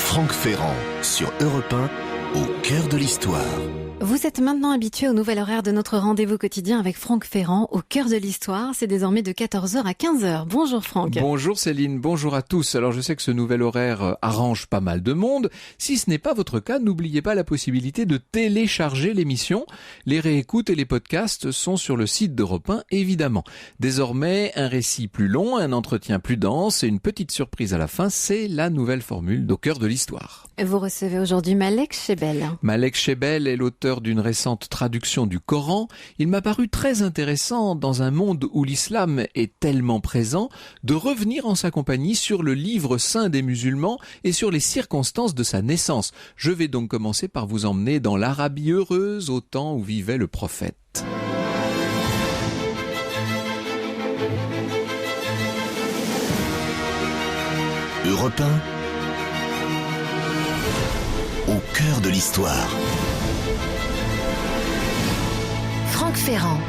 Franck Ferrand sur Europe 1, au cœur de l'histoire. Vous êtes maintenant habitué au nouvel horaire de notre rendez-vous quotidien avec Franck Ferrand, au cœur de l'histoire. C'est désormais de 14h à 15h. Bonjour Franck. Bonjour Céline, bonjour à tous. Alors je sais que ce nouvel horaire arrange pas mal de monde. Si ce n'est pas votre cas, n'oubliez pas la possibilité de télécharger l'émission. Les réécoutes et les podcasts sont sur le site d'Europe 1, évidemment. Désormais, un récit plus long, un entretien plus dense et une petite surprise à la fin, c'est la nouvelle formule d'au cœur de l'histoire. Vous recevez aujourd'hui Malek Shebel. Malek Shebel est l'auteur d'une récente traduction du Coran. Il m'a paru très intéressant, dans un monde où l'islam est tellement présent, de revenir en sa compagnie sur le livre saint des musulmans et sur les circonstances de sa naissance. Je vais donc commencer par vous emmener dans l'Arabie heureuse au temps où vivait le prophète. Europe 1, au cœur de l'histoire. Franck Ferrand.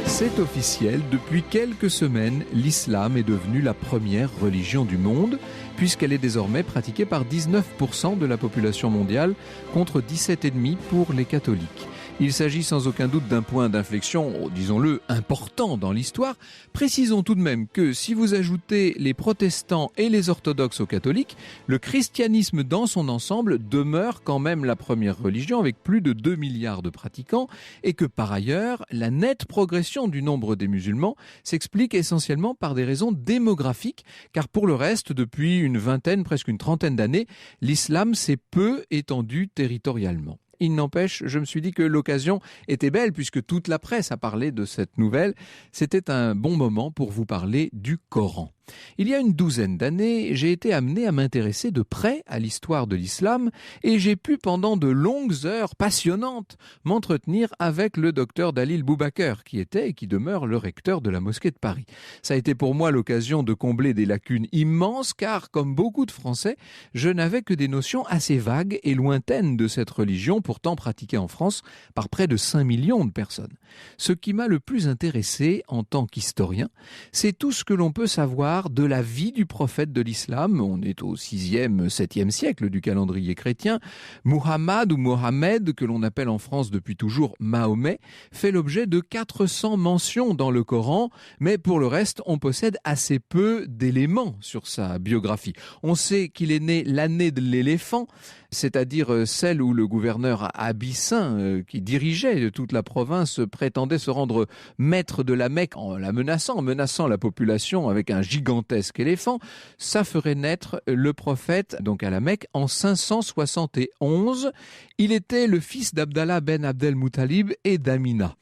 C'est officiel, depuis quelques semaines, l'islam est devenu la première religion du monde, puisqu'elle est désormais pratiquée par 19% de la population mondiale, contre 17,5% pour les catholiques. Il s'agit sans aucun doute d'un point d'inflexion, disons-le, important dans l'histoire. Précisons tout de même que si vous ajoutez les protestants et les orthodoxes aux catholiques, le christianisme dans son ensemble demeure quand même la première religion avec plus de 2 milliards de pratiquants et que par ailleurs, la nette progression du nombre des musulmans s'explique essentiellement par des raisons démographiques, car pour le reste, depuis une vingtaine, presque une trentaine d'années, l'islam s'est peu étendu territorialement. Il n'empêche, je me suis dit que l'occasion était belle puisque toute la presse a parlé de cette nouvelle. C'était un bon moment pour vous parler du Coran. Il y a une douzaine d'années, j'ai été amené à m'intéresser de près à l'histoire de l'islam et j'ai pu pendant de longues heures passionnantes m'entretenir avec le docteur Dalil Boubaker qui était et qui demeure le recteur de la mosquée de Paris. Ça a été pour moi l'occasion de combler des lacunes immenses car, comme beaucoup de Français, je n'avais que des notions assez vagues et lointaines de cette religion pourtant pratiquée en France par près de 5 millions de personnes. Ce qui m'a le plus intéressé en tant qu'historien, c'est tout ce que l'on peut savoir de la vie du prophète de l'islam. On est au 6e, 7e siècle du calendrier chrétien. Muhammad ou Mohamed, que l'on appelle en France depuis toujours Mahomet, fait l'objet de 400 mentions dans le Coran, mais pour le reste, on possède assez peu d'éléments sur sa biographie. On sait qu'il est né l'année de l'éléphant, c'est-à-dire celle où le gouverneur Abyssin, qui dirigeait toute la province, prétendait se rendre maître de la Mecque en la menaçant la population avec un gigantesque éléphant. Ça ferait naître le prophète, donc à la Mecque, en 571. Il était le fils d'Abdallah ben Abdel Muttalib et d'Amina.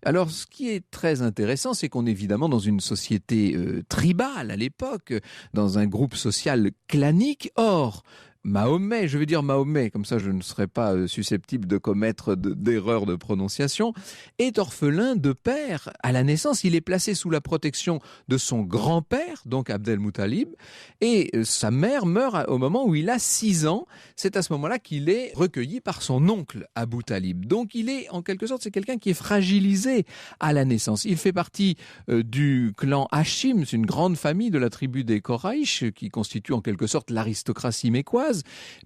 Alors, ce qui est très intéressant, c'est qu'on est évidemment dans une société tribale à l'époque, dans un groupe social clanique. Or, Mahomet, je veux dire Mahomet, comme ça je ne serai pas susceptible de commettre d'erreurs de prononciation, est orphelin de père. À la naissance, il est placé sous la protection de son grand-père, donc Abdel Muttalib, et sa mère meurt au moment où il a 6 ans. C'est à ce moment-là qu'il est recueilli par son oncle Abou Talib. Donc il est, en quelque sorte, c'est quelqu'un qui est fragilisé à la naissance. Il fait partie du clan Hachim, c'est une grande famille de la tribu des Koraïch, qui constitue en quelque sorte l'aristocratie mécoise.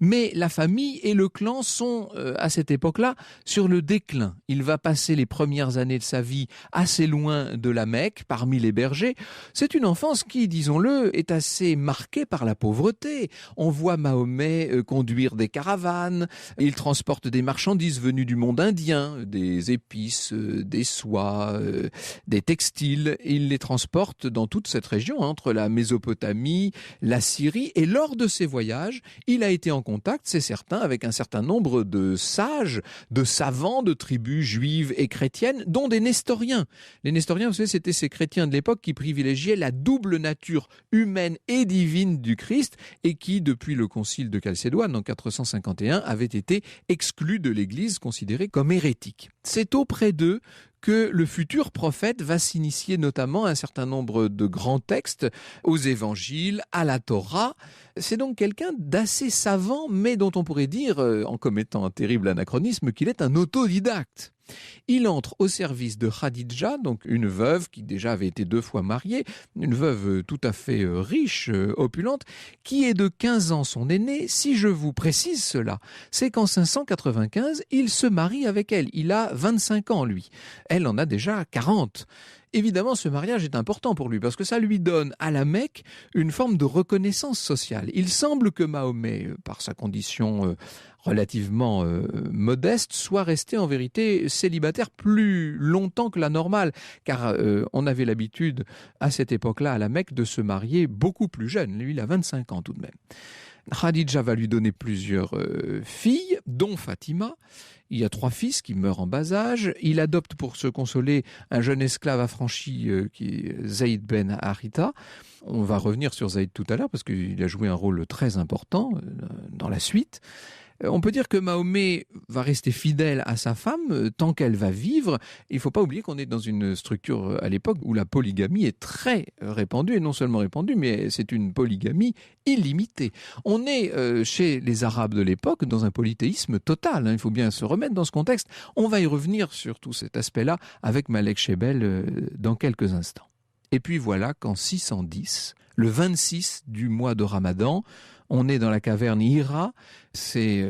Mais la famille et le clan sont, à cette époque-là, sur le déclin. Il va passer les premières années de sa vie assez loin de la Mecque, parmi les bergers. C'est une enfance qui, disons-le, est assez marquée par la pauvreté. On voit Mahomet conduire des caravanes, il transporte des marchandises venues du monde indien, des épices, des soies, des textiles. Il les transporte dans toute cette région, entre la Mésopotamie, la Syrie, et lors de ces voyages, il a été en contact, c'est certain, avec un certain nombre de sages, de savants de tribus juives et chrétiennes, dont des nestoriens. Les nestoriens, vous savez, c'était ces chrétiens de l'époque qui privilégiaient la double nature humaine et divine du Christ et qui, depuis le concile de Chalcédoine en 451, avaient été exclus de l'Église, considérés comme hérétiques. C'est auprès d'eux que le futur prophète va s'initier notamment à un certain nombre de grands textes, aux évangiles, à la Torah. C'est donc quelqu'un d'assez savant, mais dont on pourrait dire, en commettant un terrible anachronisme, qu'il est un autodidacte. Il entre au service de Khadija, donc une veuve qui déjà avait été 2 fois mariée, une veuve tout à fait riche, opulente, qui est de 15 ans son aînée. Si je vous précise cela, c'est qu'en 595, il se marie avec elle. Il a 25 ans, lui. Elle en a déjà 40. Évidemment, ce mariage est important pour lui parce que ça lui donne à la Mecque une forme de reconnaissance sociale. Il semble que Mahomet, par sa condition relativement modeste, soit resté en vérité célibataire plus longtemps que la normale, car on avait l'habitude à cette époque-là à la Mecque de se marier beaucoup plus jeune. Lui, il a 25 ans tout de même. Khadija va lui donner plusieurs filles, dont Fatima. Il y a 3 fils qui meurent en bas âge. Il adopte pour se consoler un jeune esclave affranchi qui est Zayd ben Haritha. On va revenir sur Zayd tout à l'heure parce qu'il a joué un rôle très important dans la suite. On peut dire que Mahomet va rester fidèle à sa femme tant qu'elle va vivre. Il ne faut pas oublier qu'on est dans une structure à l'époque où la polygamie est très répandue, et non seulement répandue, mais c'est une polygamie illimitée. On est chez les Arabes de l'époque dans un polythéisme total. Il faut bien se remettre dans ce contexte. On va y revenir sur tout cet aspect-là avec Malek Shebel dans quelques instants. Et puis voilà qu'en 610, le 26 du mois de Ramadan, on est dans la caverne Hira, c'est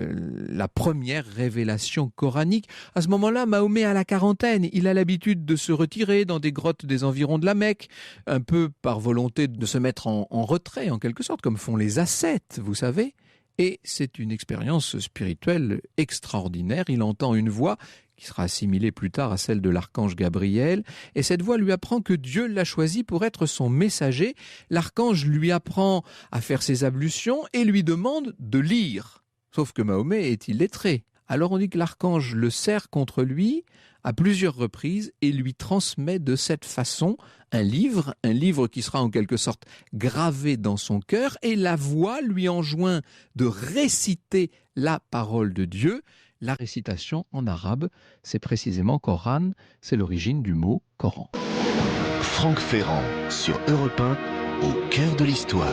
la première révélation coranique. À ce moment-là, Mahomet a la quarantaine, il a l'habitude de se retirer dans des grottes des environs de la Mecque, un peu par volonté de se mettre en retrait en quelque sorte, comme font les ascètes, vous savez. Et c'est une expérience spirituelle extraordinaire. Il entend une voix qui sera assimilée plus tard à celle de l'archange Gabriel, et cette voix lui apprend que Dieu l'a choisi pour être son messager. L'archange lui apprend à faire ses ablutions et lui demande de lire. Sauf que Mahomet est illettré. Alors on dit que l'archange le serre contre lui à plusieurs reprises et lui transmet de cette façon un livre qui sera en quelque sorte gravé dans son cœur, et la voix lui enjoint de réciter la parole de Dieu. La récitation en arabe, c'est précisément Coran, c'est l'origine du mot Coran. Franck Ferrand sur Europe 1, au cœur de l'histoire.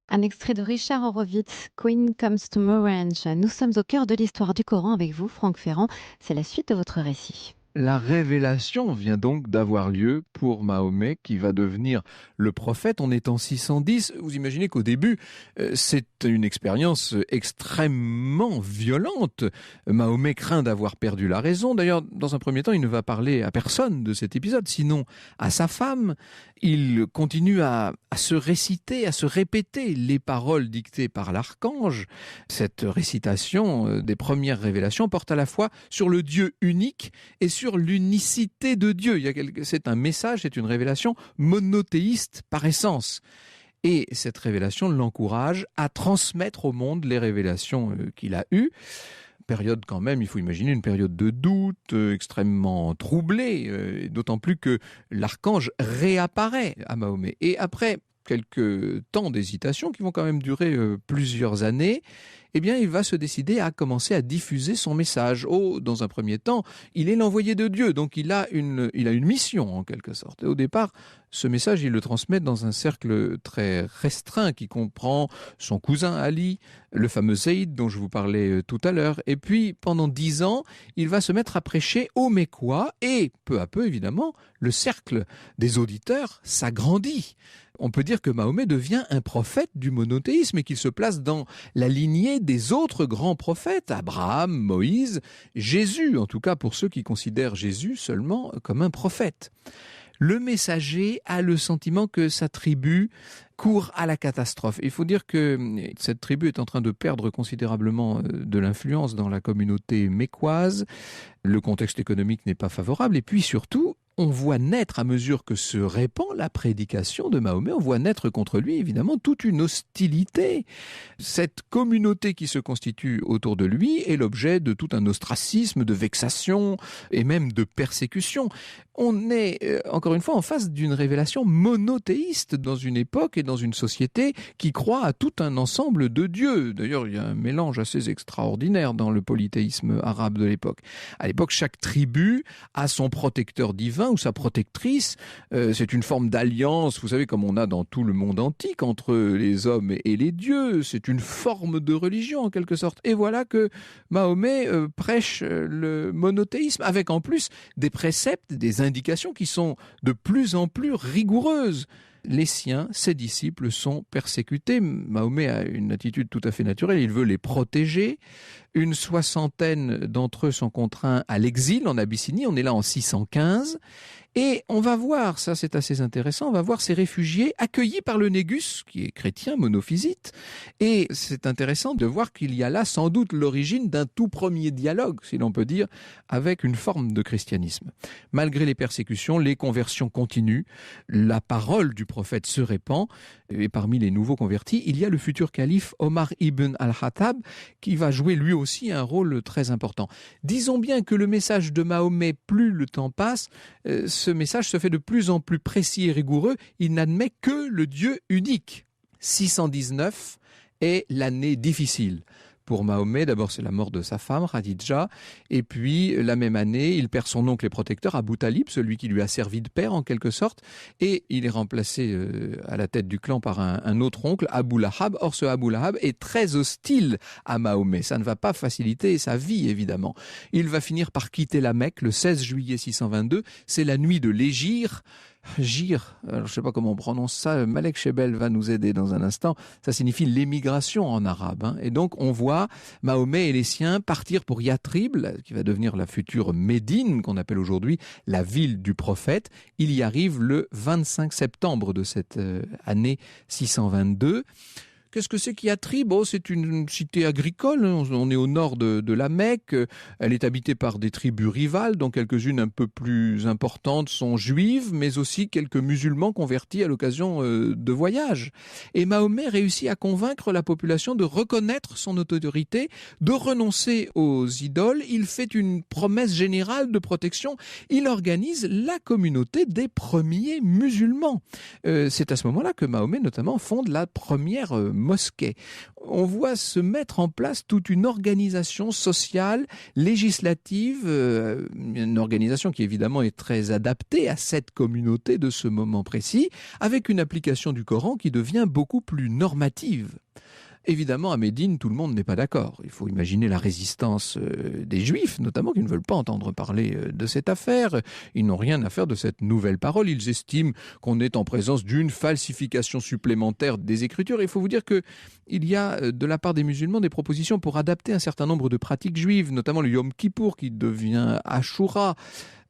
Un extrait de Richard Horowitz, Queen Comes to Orange. Nous sommes au cœur de l'histoire du Coran avec vous, Franck Ferrand. C'est la suite de votre récit. La révélation vient donc d'avoir lieu pour Mahomet, qui va devenir le prophète. On est en 610. Vous imaginez qu'au début, c'est une expérience extrêmement violente. Mahomet craint d'avoir perdu la raison. D'ailleurs, dans un premier temps, il ne va parler à personne de cet épisode, sinon à sa femme. Il continue à se réciter, à se répéter les paroles dictées par l'archange. Cette récitation des premières révélations porte à la fois sur le Dieu unique et sur l'unicité de Dieu. C'est un message, c'est une révélation monothéiste par essence. Et cette révélation l'encourage à transmettre au monde les révélations qu'il a eues. Période quand même, il faut imaginer une période de doute extrêmement troublée, d'autant plus que l'archange réapparaît à Mahomet. Et après quelques temps d'hésitation, qui vont quand même durer plusieurs années, eh bien, il va se décider à commencer à diffuser son message. Dans un premier temps, il est l'envoyé de Dieu, donc il a une mission en quelque sorte. Et au départ, ce message, il le transmet dans un cercle très restreint qui comprend son cousin Ali, le fameux Zayd dont je vous parlais tout à l'heure. Et puis, pendant 10 ans, il va se mettre à prêcher aux Mécois et, peu à peu, évidemment, le cercle des auditeurs s'agrandit. On peut dire que Mahomet devient un prophète du monothéisme et qu'il se place dans la lignée des autres grands prophètes, Abraham, Moïse, Jésus, en tout cas pour ceux qui considèrent Jésus seulement comme un prophète. Le messager a le sentiment que sa tribu court à la catastrophe. Il faut dire que cette tribu est en train de perdre considérablement de l'influence dans la communauté mécoise. Le contexte économique n'est pas favorable et puis surtout, on voit naître, à mesure que se répand la prédication de Mahomet, on voit naître contre lui évidemment toute une hostilité. Cette communauté qui se constitue autour de lui est l'objet de tout un ostracisme, de vexation et même de persécution. On est, encore une fois, en face d'une révélation monothéiste dans une époque et dans une société qui croit à tout un ensemble de dieux. D'ailleurs, il y a un mélange assez extraordinaire dans le polythéisme arabe de l'époque. À l'époque, chaque tribu a son protecteur divin ou sa protectrice. C'est une forme d'alliance, vous savez, comme on a dans tout le monde antique, entre les hommes et les dieux. C'est une forme de religion, en quelque sorte. Et voilà que Mahomet prêche le monothéisme, avec en plus des préceptes, des indications qui sont de plus en plus rigoureuses. Les siens, ses disciples, sont persécutés. Mahomet a une attitude tout à fait naturelle, il veut les protéger. Une soixantaine d'entre eux sont contraints à l'exil en Abyssinie, on est là en 615. Et on va voir, ça c'est assez intéressant, on va voir ces réfugiés accueillis par le Négus, qui est chrétien, monophysite. Et c'est intéressant de voir qu'il y a là sans doute l'origine d'un tout premier dialogue, si l'on peut dire, avec une forme de christianisme. Malgré les persécutions, les conversions continuent, la parole du prophète se répand, et parmi les nouveaux convertis, il y a le futur calife Omar ibn al-Khattab, qui va jouer lui aussi un rôle très important. Disons bien que le message de Mahomet, plus le temps passe, ce message se fait de plus en plus précis et rigoureux. Il n'admet que le Dieu unique. 619 est l'année difficile. Pour Mahomet, d'abord c'est la mort de sa femme, Khadija, et puis la même année, il perd son oncle et protecteur, Abu Talib, celui qui lui a servi de père en quelque sorte, et il est remplacé à la tête du clan par un autre oncle, Abu Lahab. Or ce Abu Lahab est très hostile à Mahomet, ça ne va pas faciliter sa vie évidemment. Il va finir par quitter la Mecque le 16 juillet 622, c'est la nuit de l'Hégire. Gir, alors je ne sais pas comment on prononce ça, Malek Shebel va nous aider dans un instant, ça signifie l'émigration en arabe. Et donc on voit Mahomet et les siens partir pour Yatrib, qui va devenir la future Médine, qu'on appelle aujourd'hui la ville du prophète. Il y arrive le 25 septembre de cette année 622. Qu'est-ce que c'est qu'Yatrib ? C'est une cité agricole, on est au nord de la Mecque, elle est habitée par des tribus rivales, dont quelques-unes un peu plus importantes sont juives, mais aussi quelques musulmans convertis à l'occasion de voyages. Et Mahomet réussit à convaincre la population de reconnaître son autorité, de renoncer aux idoles. Il fait une promesse générale de protection, il organise la communauté des premiers musulmans. C'est à ce moment-là que Mahomet notamment fonde la première mosquée. On voit se mettre en place toute une organisation sociale, législative, une organisation qui évidemment est très adaptée à cette communauté de ce moment précis, avec une application du Coran qui devient beaucoup plus normative. Évidemment, à Médine, tout le monde n'est pas d'accord. Il faut imaginer la résistance des Juifs, notamment, qui ne veulent pas entendre parler de cette affaire. Ils n'ont rien à faire de cette nouvelle parole. Ils estiment qu'on est en présence d'une falsification supplémentaire des Écritures. Il faut vous dire qu'il y a, de la part des musulmans, des propositions pour adapter un certain nombre de pratiques juives, notamment le Yom Kippour, qui devient Ashura.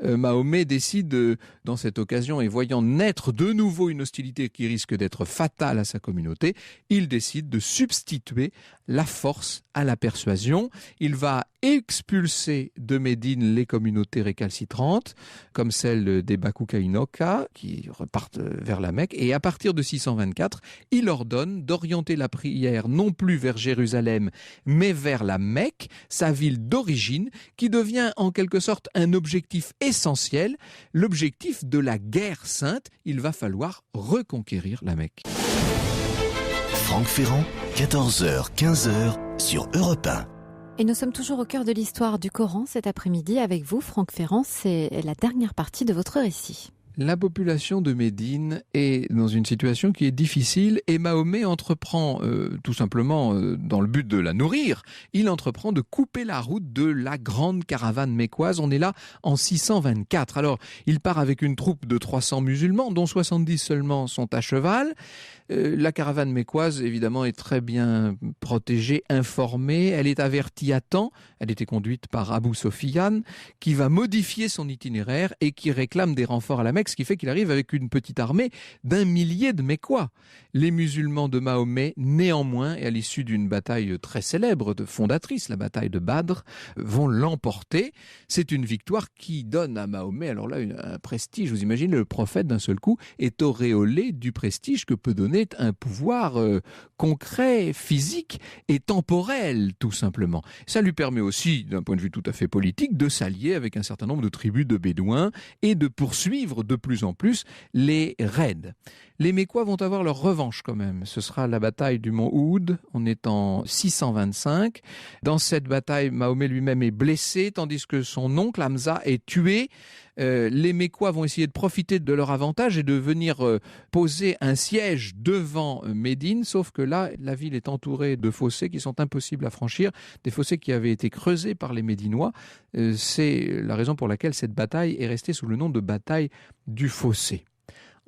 Mahomet décide, dans cette occasion, et voyant naître de nouveau une hostilité qui risque d'être fatale à sa communauté, il décide de substituer la force à la persuasion. Il va expulser de Médine les communautés récalcitrantes, comme celle des Bakoukaïnoka, qui repartent vers la Mecque, et à partir de 624, il ordonne d'orienter la prière non plus vers Jérusalem, mais vers la Mecque, sa ville d'origine, qui devient en quelque sorte un objectif essentiel, l'objectif de la guerre sainte. Il va falloir reconquérir la Mecque. Franck Ferrand, 14h, 15h sur Europe 1. Et nous sommes toujours au cœur de l'histoire du Coran cet après-midi avec vous, Franck Ferrand. C'est la dernière partie de votre récit. La population de Médine est dans une situation qui est difficile et Mahomet entreprend, tout simplement dans le but de la nourrir, il entreprend de couper la route de la grande caravane mécoise. On est là en 624. Alors, il part avec une troupe de 300 musulmans, dont 70 seulement sont à cheval. La caravane mécoise, évidemment, est très bien protégée, informée. Elle est avertie à temps. Elle était conduite par Abu Sofyan, qui va modifier son itinéraire et qui réclame des renforts à la Mecque. Mecque, ce qui fait qu'il arrive avec une petite armée d'1 millier de Mécois. Les musulmans de Mahomet, néanmoins, et à l'issue d'une bataille très célèbre, fondatrice, la bataille de Badr, vont l'emporter. C'est une victoire qui donne à Mahomet, alors là, un prestige. Vous imaginez, le prophète, d'un seul coup, est auréolé du prestige que peut donner un pouvoir concret, physique et temporel, tout simplement. Ça lui permet aussi, d'un point de vue tout à fait politique, de s'allier avec un certain nombre de tribus de Bédouins et de poursuivre de plus en plus les raids. Les Mécois vont avoir leur revanche quand même. Ce sera la bataille du mont Oud, on est en 625. Dans cette bataille, Mahomet lui-même est blessé, tandis que son oncle Hamza est tué. Les Mécois vont essayer de profiter de leur avantage et de venir poser un siège devant Médine, sauf que là, la ville est entourée de fossés qui sont impossibles à franchir, des fossés qui avaient été creusés par les Médinois. C'est la raison pour laquelle cette bataille est restée sous le nom de bataille du fossé.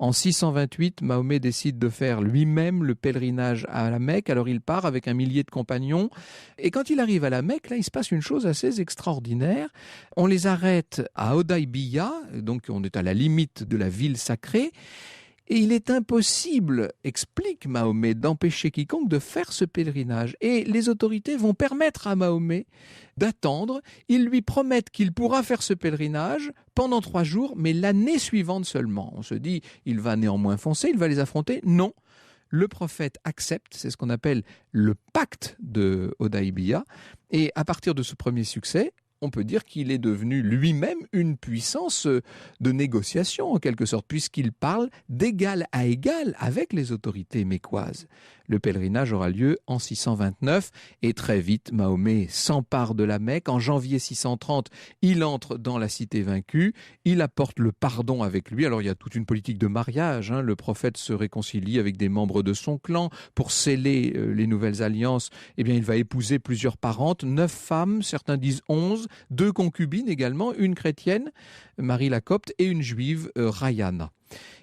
En 628, Mahomet décide de faire lui-même le pèlerinage à la Mecque. Alors il part avec 1 millier de compagnons. Et quand il arrive à la Mecque, là, il se passe une chose assez extraordinaire. On les arrête à Hodaïbiya, donc on est à la limite de la ville sacrée. Et il est impossible, explique Mahomet, d'empêcher quiconque de faire ce pèlerinage. Et les autorités vont permettre à Mahomet d'attendre. Ils lui promettent qu'il pourra faire ce pèlerinage pendant 3 jours, mais l'année suivante seulement. On se dit, il va néanmoins foncer, il va les affronter. Non, le prophète accepte, c'est ce qu'on appelle le pacte de Hodaïbiya. Et à partir de ce premier succès, on peut dire qu'il est devenu lui-même une puissance de négociation, en quelque sorte, puisqu'il parle d'égal à égal avec les autorités mécoises. Le pèlerinage aura lieu en 629 et très vite, Mahomet s'empare de la Mecque. En janvier 630, il entre dans la cité vaincue, il apporte le pardon avec lui. Alors il y a toute une politique de mariage, le prophète se réconcilie avec des membres de son clan pour sceller les nouvelles alliances. Eh bien, il va épouser plusieurs parentes, 9 femmes, certains disent 11, 2 concubines également, une chrétienne, Marie la Copte, et une juive, Rayana.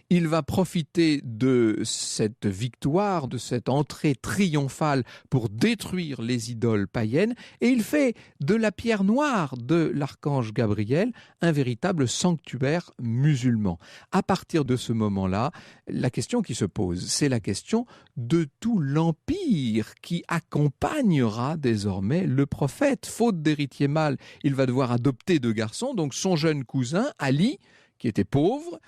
Il va profiter de cette victoire, de cette entrée triomphale pour détruire les idoles païennes, et il fait de la pierre noire de l'archange Gabriel un véritable sanctuaire musulman. À partir de ce moment-là, la question qui se pose, c'est la question de tout l'empire qui accompagnera désormais le prophète. Faute d'héritier mâle, il va devoir adopter 2 garçons, donc son jeune cousin, Ali, qui était pauvre,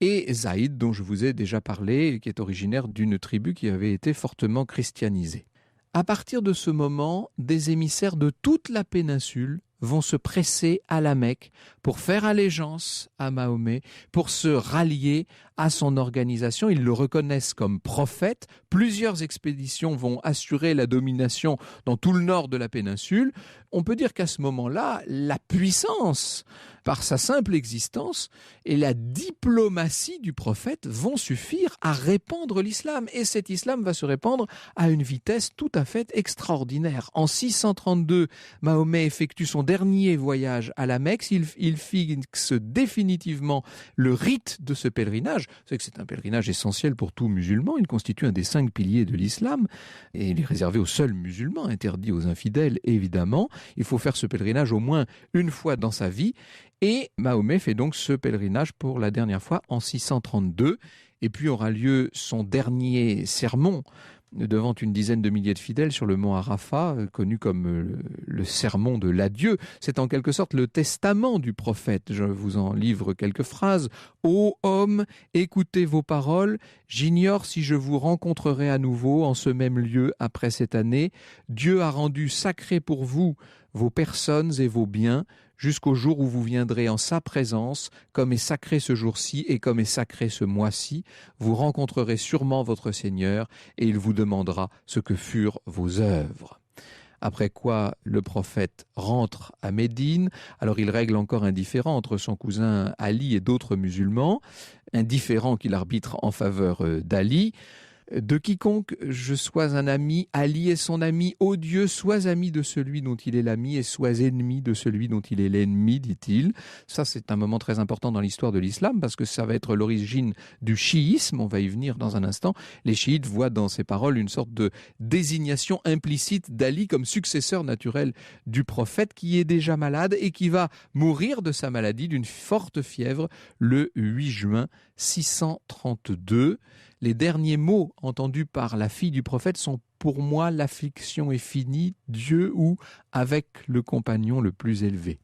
et Zaïd, dont je vous ai déjà parlé, qui est originaire d'une tribu qui avait été fortement christianisée. À partir de ce moment, des émissaires de toute la péninsule vont se presser à la Mecque pour faire allégeance à Mahomet, pour se rallier à son organisation. Ils le reconnaissent comme prophète. Plusieurs expéditions vont assurer la domination dans tout le nord de la péninsule. On peut dire qu'à ce moment-là, la puissance, par sa simple existence, et la diplomatie du prophète vont suffire à répandre l'islam. Et cet islam va se répandre à une vitesse tout à fait extraordinaire. En 632, Mahomet effectue son dernier voyage à la Mecque. Il fixe définitivement le rite de ce pèlerinage. Vous savez que c'est un pèlerinage essentiel pour tout musulman. Il constitue un des 5 piliers de l'islam. Et il est réservé aux seuls musulmans, interdit aux infidèles, évidemment. Il faut faire ce pèlerinage au moins une fois dans sa vie. Et Mahomet fait donc ce pèlerinage pour la dernière fois en 632. Et puis aura lieu son dernier sermon devant une dizaine de milliers de fidèles sur le mont Arafat, connu comme le sermon de l'adieu. C'est en quelque sorte le testament du prophète. Je vous en livre quelques phrases. « Ô homme, écoutez vos paroles. J'ignore si je vous rencontrerai à nouveau en ce même lieu après cette année. Dieu a rendu sacré pour vous vos personnes et vos biens, jusqu'au jour où vous viendrez en sa présence, comme est sacré ce jour-ci et comme est sacré ce mois-ci. Vous rencontrerez sûrement votre Seigneur et il vous demandera ce que furent vos œuvres. » Après quoi, le prophète rentre à Médine. Alors il règle encore un différend entre son cousin Ali et d'autres musulmans, un différend qu'il arbitre en faveur d'Ali. De quiconque je sois un ami, Ali est son ami, ô Dieu, sois ami de celui dont il est l'ami et sois ennemi de celui dont il est l'ennemi, dit-il. Ça, c'est un moment très important dans l'histoire de l'islam parce que ça va être l'origine du chiisme, on va y venir dans un instant. Les chiites voient dans ces paroles une sorte de désignation implicite d'Ali comme successeur naturel du prophète qui est déjà malade et qui va mourir de sa maladie d'une forte fièvre le 8 juin 632. Les derniers mots entendus par la fille du prophète sont « Pour moi, l'affliction est finie, Dieu ou avec le compagnon le plus élevé ».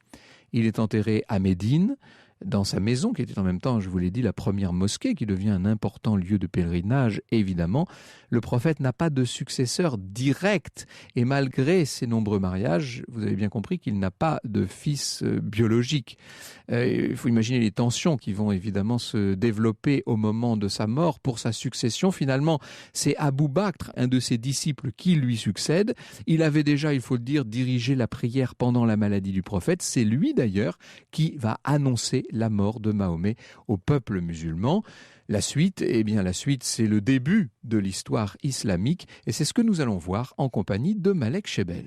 Il est enterré à Médine, dans sa maison, qui était en même temps, je vous l'ai dit, la première mosquée, qui devient un important lieu de pèlerinage, évidemment. Le prophète n'a pas de successeur direct, et malgré ses nombreux mariages, vous avez bien compris qu'il n'a pas de fils biologique. Il faut imaginer les tensions qui vont évidemment se développer au moment de sa mort pour sa succession. Finalement, c'est Abou Bakr, un de ses disciples, qui lui succède. Il avait déjà, il faut le dire, dirigé la prière pendant la maladie du prophète. C'est lui d'ailleurs qui va annoncer la mort de Mahomet au peuple musulman. La suite, c'est le début de l'histoire islamique et c'est ce que nous allons voir en compagnie de Malek Chebel.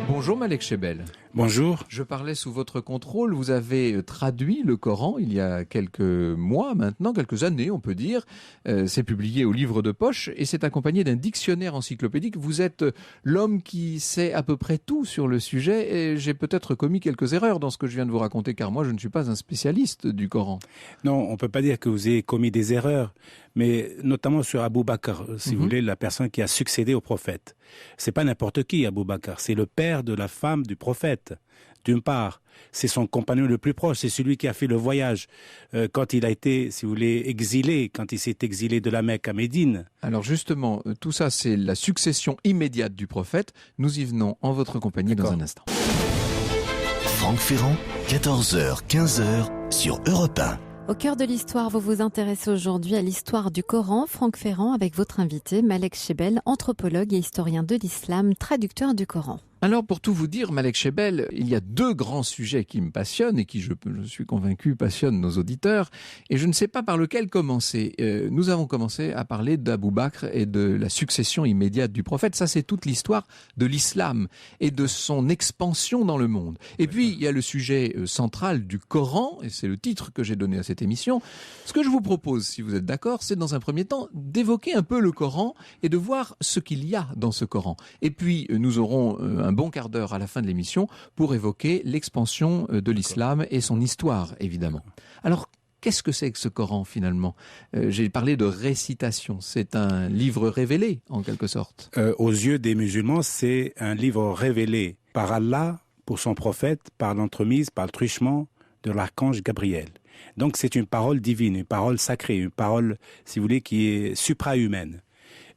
Bonjour Malek Chebel. Bonjour. Je parlais sous votre contrôle, vous avez traduit le Coran il y a quelques mois maintenant, quelques années on peut dire. C'est publié au livre de poche et c'est accompagné d'un dictionnaire encyclopédique. Vous êtes l'homme qui sait à peu près tout sur le sujet et j'ai peut-être commis quelques erreurs dans ce que je viens de vous raconter car moi je ne suis pas un spécialiste du Coran. Non, on ne peut pas dire que vous ayez commis des erreurs, mais notamment sur Abou Bakr, si vous voulez, la personne qui a succédé au prophète. C'est pas n'importe qui, Abou Bakr, c'est le père de la femme du prophète. D'une part, c'est son compagnon le plus proche, c'est celui qui a fait le voyage quand il a été, si vous voulez, exilé, quand il s'est exilé de la Mecque à Médine. Alors justement, tout ça c'est la succession immédiate du prophète. Nous y venons en votre compagnie dans un instant. Franck Ferrand, 14h, 15h sur Europe 1. Au cœur de l'histoire, vous vous intéressez aujourd'hui à l'histoire du Coran. Franck Ferrand avec votre invité, Malek Chebel, anthropologue et historien de l'islam, traducteur du Coran. Alors pour tout vous dire, Malek Chebel, il y a deux grands sujets qui me passionnent et qui, je suis convaincu, passionnent nos auditeurs. Et je ne sais pas par lequel commencer. Nous avons commencé à parler d'Abou Bakr et de la succession immédiate du prophète. Ça, c'est toute l'histoire de l'islam et de son expansion dans le monde. Et puis, il y a le sujet central du Coran, et c'est le titre que j'ai donné à cette émission. Ce que je vous propose, si vous êtes d'accord, c'est dans un premier temps d'évoquer un peu le Coran et de voir ce qu'il y a dans ce Coran. Et puis, nous aurons un bon quart d'heure à la fin de l'émission pour évoquer l'expansion de l'islam et son histoire, évidemment. Alors, qu'est-ce que c'est que ce Coran, finalement ? J'ai parlé de récitation. C'est un livre révélé, en quelque sorte. Aux yeux des musulmans, c'est un livre révélé par Allah, pour son prophète, par l'entremise, par le truchement de l'archange Gabriel. Donc, c'est une parole divine, une parole sacrée, une parole, si vous voulez, qui est suprahumaine.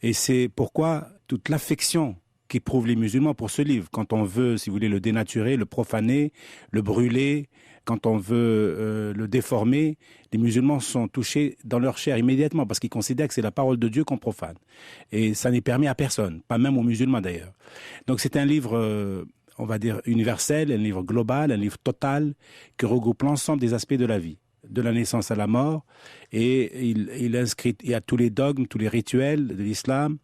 Et c'est pourquoi toute l'affection qu'éprouvent les musulmans pour ce livre. Quand on veut, si vous voulez, le dénaturer, le profaner, le brûler, quand on veut le déformer, les musulmans sont touchés dans leur chair immédiatement parce qu'ils considèrent que c'est la parole de Dieu qu'on profane. Et ça n'est permis à personne, pas même aux musulmans d'ailleurs. Donc c'est un livre, on va dire, universel, un livre global, un livre total qui regroupe l'ensemble des aspects de la vie, de la naissance à la mort, et il inscrit, il y a tous les dogmes, tous les rituels de l'islam,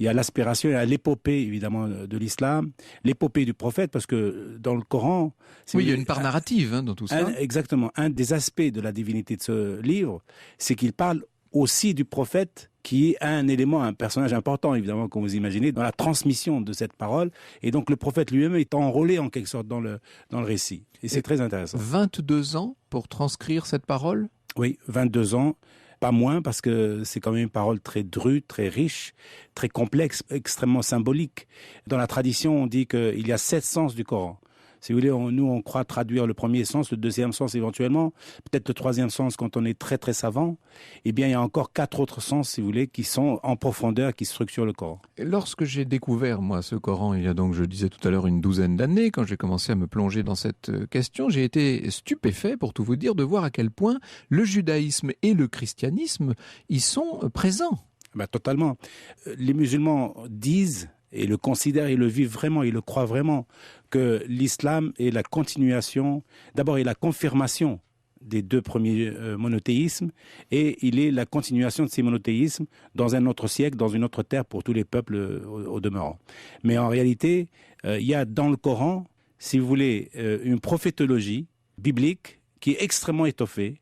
il y a l'aspiration, il y a l'épopée évidemment de l'islam, l'épopée du prophète, parce que dans le Coran... Oui, il y a une part narrative dans tout ça. Exactement. Un des aspects de la divinité de ce livre, c'est qu'il parle aussi du prophète, qui est un élément, un personnage important, évidemment, comme vous imaginez, dans la transmission de cette parole. Et donc, le prophète lui-même est enrôlé, en quelque sorte, dans le récit. Et c'est très intéressant. 22 ans pour transcrire cette parole ? Oui, 22 ans. Pas moins, parce que c'est quand même une parole très drue, très riche, très complexe, extrêmement symbolique. Dans la tradition, on dit qu'il y a 7 sens du Coran. Si vous voulez, nous, on croit traduire le premier sens, le deuxième sens éventuellement, peut-être le troisième sens quand on est très très savant. Eh bien, il y a encore 4 autres sens, si vous voulez, qui sont en profondeur, qui structurent le Coran. Lorsque j'ai découvert, moi, ce Coran, il y a donc, je disais tout à l'heure, une douzaine d'années, quand j'ai commencé à me plonger dans cette question, j'ai été stupéfait, pour tout vous dire, de voir à quel point le judaïsme et le christianisme y sont présents. Ben, totalement. Les musulmans disent, et le considèrent, ils le vivent vraiment, ils le croient vraiment, que l'islam est la continuation, d'abord est la confirmation des deux premiers monothéismes et il est la continuation de ces monothéismes dans un autre siècle, dans une autre terre pour tous les peuples au demeurant. Mais en réalité, il y a dans le Coran, si vous voulez, une prophétologie biblique qui est extrêmement étoffée.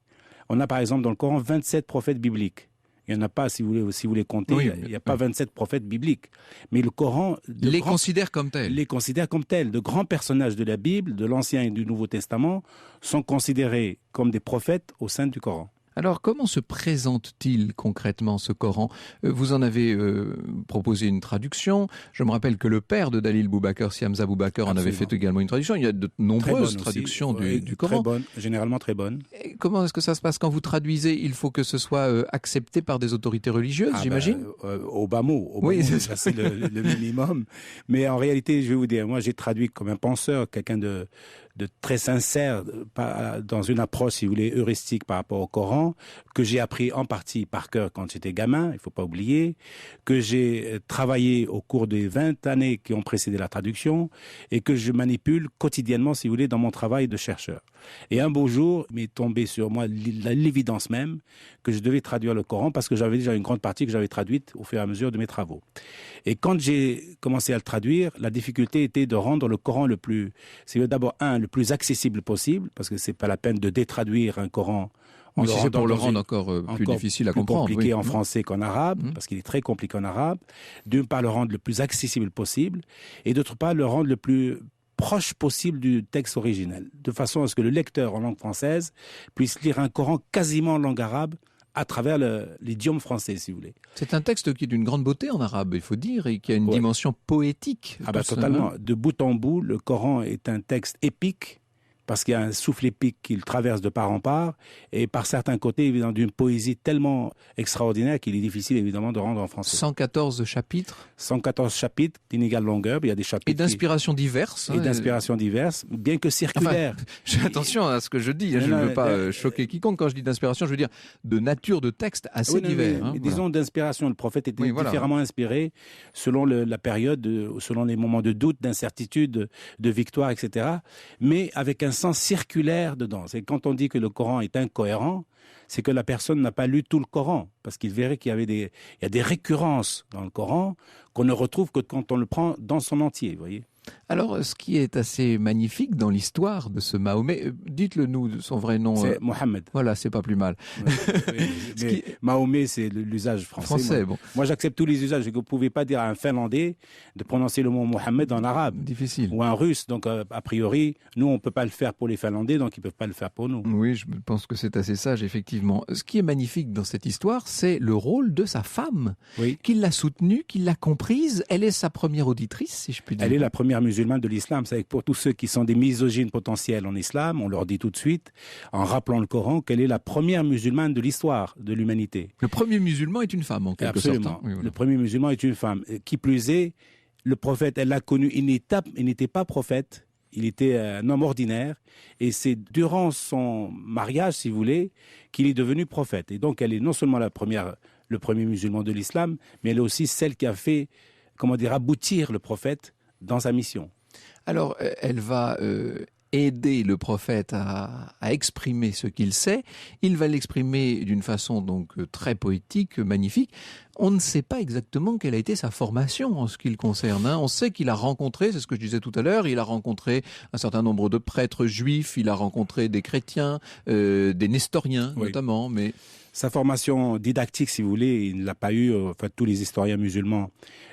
On a par exemple dans le Coran 27 prophètes bibliques. Il n'y en a pas, si vous voulez compter, oui, il n'y a pas 27 prophètes bibliques. Mais le Coran les considère comme tels. Les considère comme tels. De grands personnages de la Bible, de l'Ancien et du Nouveau Testament, sont considérés comme des prophètes au sein du Coran. Alors, comment se présente-t-il concrètement ce Coran ? Vous en avez proposé une traduction. Je me rappelle que le père de Dalil Boubacar, Siam Boubacar, en avait fait également une traduction. Il y a de nombreuses traductions du Coran. Très bonnes, généralement très bonnes. Et comment est-ce que ça se passe quand vous traduisez ? Il faut que ce soit accepté par des autorités religieuses, j'imagine ? Au bas mot. Oui, c'est le minimum. Mais en réalité, je vais vous dire, moi j'ai traduit comme un penseur, quelqu'un de très sincère dans une approche, si vous voulez, heuristique par rapport au Coran, que j'ai appris en partie par cœur quand j'étais gamin, il ne faut pas oublier, que j'ai travaillé au cours des 20 années qui ont précédé la traduction et que je manipule quotidiennement, si vous voulez, dans mon travail de chercheur. Et un beau jour, il m'est tombé sur moi l'évidence même que je devais traduire le Coran parce que j'avais déjà une grande partie que j'avais traduite au fur et à mesure de mes travaux. Et quand j'ai commencé à le traduire, la difficulté était de rendre le Coran le plus accessible possible, parce que c'est pas la peine de détraduire un Coran. Oui, si c'est pour le rendre encore plus difficile à comprendre. Plus compliqué en français qu'en arabe, parce qu'il est très compliqué en arabe. D'une part, le rendre le plus accessible possible, et d'autre part, le rendre le plus proche possible du texte originel, de façon à ce que le lecteur en langue française puisse lire un Coran quasiment en langue arabe, à travers l'idiome français, si vous voulez. C'est un texte qui est d'une grande beauté en arabe, il faut dire, et qui a une dimension poétique. Totalement. De bout en bout, le Coran est un texte épique, parce qu'il y a un souffle épique qu'il traverse de part en part, et par certains côtés, évidemment, d'une poésie tellement extraordinaire qu'il est difficile, évidemment, de rendre en français. 114 chapitres. 114 chapitres d'inégale longueur, il y a des chapitres... Et d'inspiration diverses. Et d'inspiration diverses, bien que circulaires. Enfin, attention à ce que je dis, je ne veux pas choquer quiconque. Quand je dis d'inspiration, je veux dire de nature de texte assez divers. Disons d'inspiration, le prophète était différemment inspiré selon la période, selon les moments de doute, d'incertitude, de victoire, etc. Mais avec un sens circulaire dedans. C'est quand on dit que le Coran est incohérent, c'est que la personne n'a pas lu tout le Coran, parce qu'il verrait qu'il y a des récurrences dans le Coran qu'on ne retrouve que quand on le prend dans son entier, vous voyez. Alors, ce qui est assez magnifique dans l'histoire de ce Mahomet, dites-le nous, son vrai nom. C'est Mohammed. Voilà, c'est pas plus mal. Mahomet, c'est l'usage français. Moi, j'accepte tous les usages. Vous ne pouvez pas dire à un Finlandais de prononcer le mot Mohammed en arabe. Difficile. Ou un Russe. Donc, a priori, nous, on ne peut pas le faire pour les Finlandais, donc ils ne peuvent pas le faire pour nous. Oui, je pense que c'est assez sage, effectivement. Ce qui est magnifique dans cette histoire, c'est le rôle de sa femme, qui l'a soutenue, qui l'a comprise. Elle est sa première auditrice, si je puis dire. Elle est la première musulmane de l'islam. C'est que pour tous ceux qui sont des misogynes potentiels en islam, on leur dit tout de suite, en rappelant le Coran, qu'elle est la première musulmane de l'histoire de l'humanité. Le premier musulman est une femme, en quelque sorte. Absolument. Le premier musulman est une femme. Qui plus est, le prophète, elle l'a connu, il n'était pas prophète, il était un homme ordinaire, et c'est durant son mariage, si vous voulez, qu'il est devenu prophète. Et donc, elle est non seulement le premier musulman de l'islam, mais elle est aussi celle qui a fait, aboutir le prophète dans sa mission. Alors, elle va aider le prophète à exprimer ce qu'il sait. Il va l'exprimer d'une façon donc très poétique, magnifique. On ne sait pas exactement quelle a été sa formation en ce qui le concerne. On sait qu'il a rencontré, c'est ce que je disais tout à l'heure, il a rencontré un certain nombre de prêtres juifs, il a rencontré des chrétiens, des nestoriens notamment, mais... Sa formation didactique, si vous voulez, il ne l'a pas eu. Tous les historiens musulmans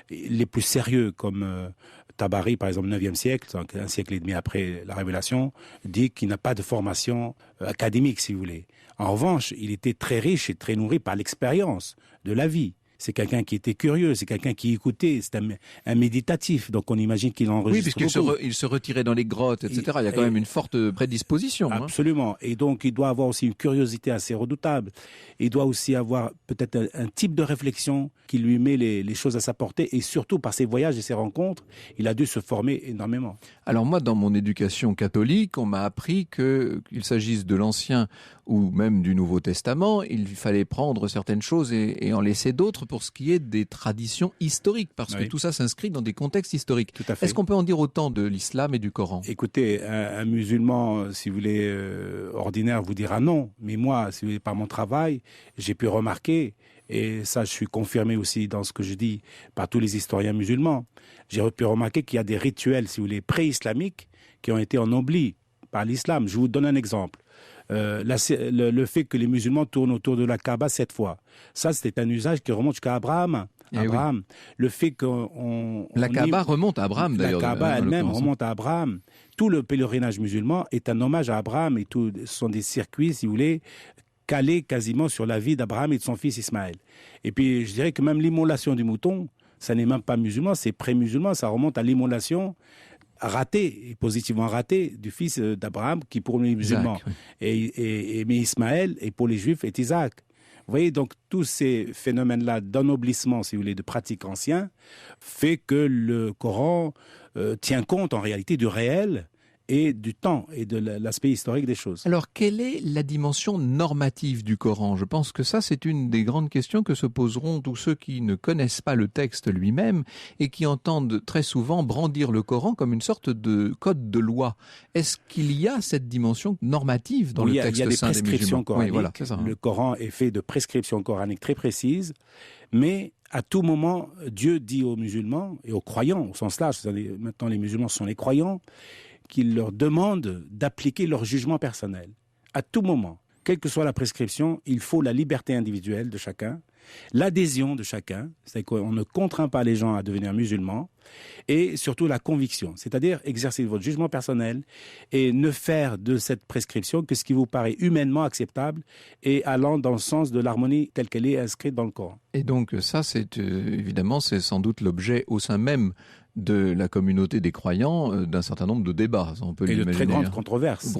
les plus sérieux, comme Tabari, par exemple, 9e siècle, donc un siècle et demi après la Révélation, dit qu'il n'a pas de formation académique, si vous voulez. En revanche, il était très riche et très nourri par l'expérience de la vie. C'est quelqu'un qui était curieux, c'est quelqu'un qui écoutait, c'est un méditatif, donc on imagine qu'il enregistre beaucoup. Il se retirait dans les grottes, etc. Il y a quand même une forte prédisposition. Absolument, et donc il doit avoir aussi une curiosité assez redoutable. Il doit aussi avoir peut-être un type de réflexion qui lui met les choses à sa portée, et surtout par ses voyages et ses rencontres, il a dû se former énormément. Alors moi, dans mon éducation catholique, on m'a appris qu'il s'agisse de l'Ancien ou même du Nouveau Testament, il fallait prendre certaines choses et en laisser d'autres pour ce qui est des traditions historiques, parce que tout ça s'inscrit dans des contextes historiques. Tout à fait. Est-ce qu'on peut en dire autant de l'islam et du Coran? Écoutez, un musulman, si vous voulez, ordinaire, vous dira non. Mais moi, si vous voulez, par mon travail, j'ai pu remarquer, et ça je suis confirmé aussi dans ce que je dis par tous les historiens musulmans, j'ai pu remarquer qu'il y a des rituels, si vous voulez, pré-islamiques qui ont été ennoblis par l'islam. Je vous donne un exemple. Le fait que les musulmans tournent autour de la Kaaba 7 fois, ça c'était un usage qui remonte jusqu'à Abraham. Le fait qu'on... La Kaaba remonte à Abraham d'ailleurs. La Kaaba elle-même remonte à Abraham. Tout le pèlerinage musulman est un hommage à Abraham et ce sont des circuits, si vous voulez, calés quasiment sur la vie d'Abraham et de son fils Ismaël. Et puis je dirais que même l'immolation du mouton, ça n'est même pas musulman, c'est pré-musulman, ça remonte à l'immolation raté, positivement raté, du fils d'Abraham, qui pour les musulmans mais Ismaël, et pour les juifs est Isaac. Vous voyez, donc tous ces phénomènes-là d'ennoblissement, si vous voulez, de pratiques anciens, fait que le Coran tient compte en réalité du réel et du temps et de l'aspect historique des choses. Alors, quelle est la dimension normative du Coran? Je pense que ça, c'est une des grandes questions que se poseront tous ceux qui ne connaissent pas le texte lui-même et qui entendent très souvent brandir le Coran comme une sorte de code de loi. Est-ce qu'il y a cette dimension normative dans le texte saint des musulmans? Il y a des prescriptions coraniques. Voilà, c'est ça, Le Coran est fait de prescriptions coraniques très précises, mais à tout moment, Dieu dit aux musulmans et aux croyants, au sens large, maintenant les musulmans sont les croyants, qu'il leur demande d'appliquer leur jugement personnel. À tout moment, quelle que soit la prescription, il faut la liberté individuelle de chacun, l'adhésion de chacun, c'est-à-dire qu'on ne contraint pas les gens à devenir musulmans, et surtout la conviction, c'est-à-dire exercer votre jugement personnel et ne faire de cette prescription que ce qui vous paraît humainement acceptable et allant dans le sens de l'harmonie telle qu'elle est inscrite dans le Coran. Et donc ça, c'est évidemment, c'est sans doute l'objet au sein même de la communauté des croyants d'un certain nombre de débats, on peut l'imaginer. Et de très grandes controverses.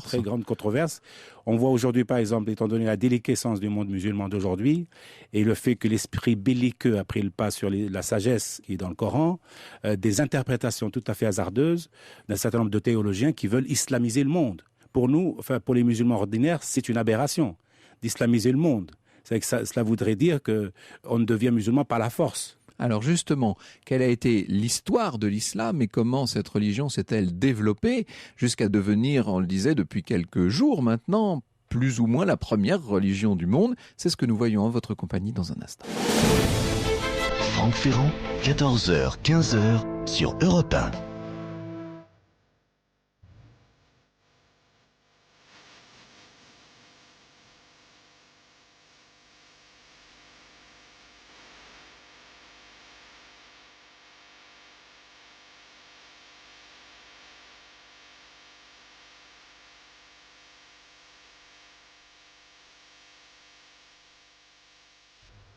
Très grandes controverses. On voit aujourd'hui, par exemple, étant donné la déliquescence du monde musulman d'aujourd'hui et le fait que l'esprit belliqueux a pris le pas sur la sagesse qui est dans le Coran, des interprétations tout à fait hasardeuses d'un certain nombre de théologiens qui veulent islamiser le monde. Pour nous, enfin pour les musulmans ordinaires, c'est une aberration d'islamiser le monde. C'est que cela voudrait dire qu'on ne devient musulman par la force. Alors justement, quelle a été l'histoire de l'islam et comment cette religion s'est-elle développée jusqu'à devenir, on le disait depuis quelques jours maintenant, plus ou moins la première religion du monde? C'est ce que nous voyons en votre compagnie dans un instant. Franck Ferrand, 14h, 15h sur Europe 1.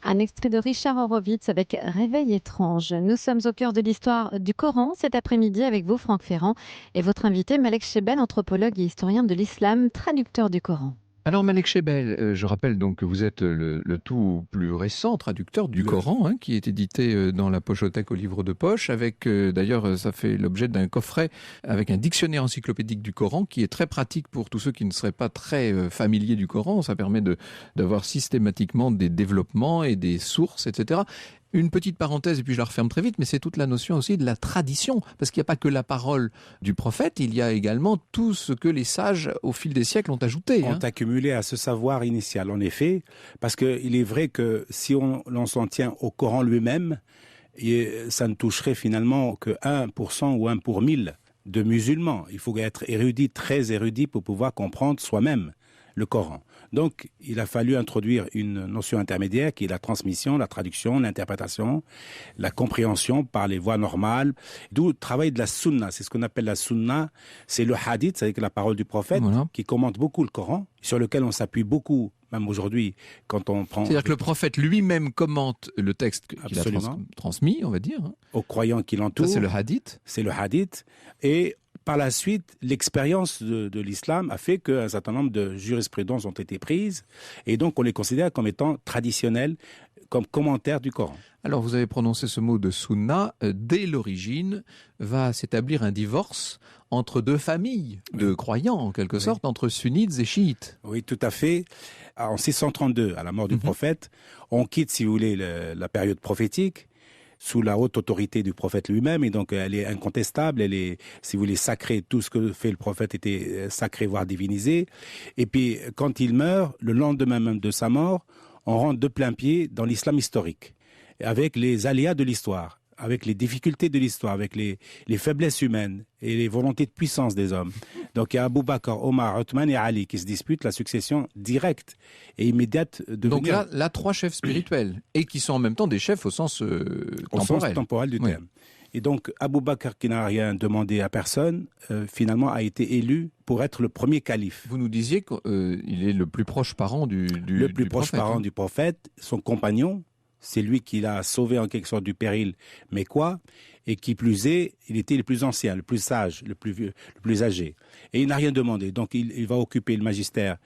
Un extrait de Richard Horowitz avec Réveil étrange. Nous sommes au cœur de l'histoire du Coran cet après-midi avec vous, Franck Ferrand, et votre invité, Malek Chebel, anthropologue et historien de l'islam, traducteur du Coran. Alors Malek Chebel, je rappelle donc que vous êtes le tout plus récent traducteur du Coran, qui est édité dans la Pochothèque au livre de poche, avec d'ailleurs ça fait l'objet d'un coffret avec un dictionnaire encyclopédique du Coran qui est très pratique pour tous ceux qui ne seraient pas très familiers du Coran. Ça permet d'avoir systématiquement des développements et des sources, etc. Une petite parenthèse, et puis je la referme très vite, mais c'est toute la notion aussi de la tradition, parce qu'il n'y a pas que la parole du prophète, il y a également tout ce que les sages, au fil des siècles, ont ajouté. Ont accumulé à ce savoir initial, en effet, parce qu'il est vrai que si l'on s'en tient au Coran lui-même, ça ne toucherait finalement que 1% ou 1 pour 1000 de musulmans. Il faut être érudit, très érudit, pour pouvoir comprendre soi-même le Coran. Donc, il a fallu introduire une notion intermédiaire qui est la transmission, la traduction, l'interprétation, la compréhension par les voies normales. D'où le travail de la sunna. C'est ce qu'on appelle la sunna. C'est le hadith, c'est-à-dire la parole du prophète, qui commente beaucoup le Coran, sur lequel on s'appuie beaucoup, même aujourd'hui, quand on prend... C'est-à-dire que le prophète lui-même commente le texte qu'il a transmis, on va dire. Aux croyants qui l'entourent. Ça, c'est le hadith. C'est le hadith. Et par la suite, l'expérience de l'islam a fait qu'un certain nombre de jurisprudences ont été prises et donc on les considère comme étant traditionnelles, comme commentaire du Coran. Alors, vous avez prononcé ce mot de sunna. Dès l'origine, va s'établir un divorce entre deux familles de croyants, en quelque sorte, entre sunnites et chiites. Oui, tout à fait. En 632, à la mort du prophète, on quitte, si vous voulez, la période prophétique, sous la haute autorité du prophète lui-même, et donc elle est incontestable, elle est, si vous voulez, sacrée. Tout ce que fait le prophète était sacré, voire divinisé. Et puis, quand il meurt, le lendemain même de sa mort, on rentre de plein pied dans l'islam historique, avec les aléas de l'histoire, avec les difficultés de l'histoire, avec les faiblesses humaines et les volontés de puissance des hommes. Donc il y a Abu Bakr, Omar, Othman et Ali qui se disputent la succession directe et immédiate de Donc là, trois chefs spirituels, et qui sont en même temps des chefs au sens temporel du terme. Et donc Abu Bakr, qui n'a rien demandé à personne, finalement a été élu pour être le premier calife. Vous nous disiez qu'il est le plus proche parent du prophète, du prophète, son compagnon. C'est lui qui l'a sauvé en quelque sorte du péril mécois, et qui plus est, il était le plus ancien, le plus sage, le plus vieux, le plus âgé. Et il n'a rien demandé. Donc il va occuper le magistère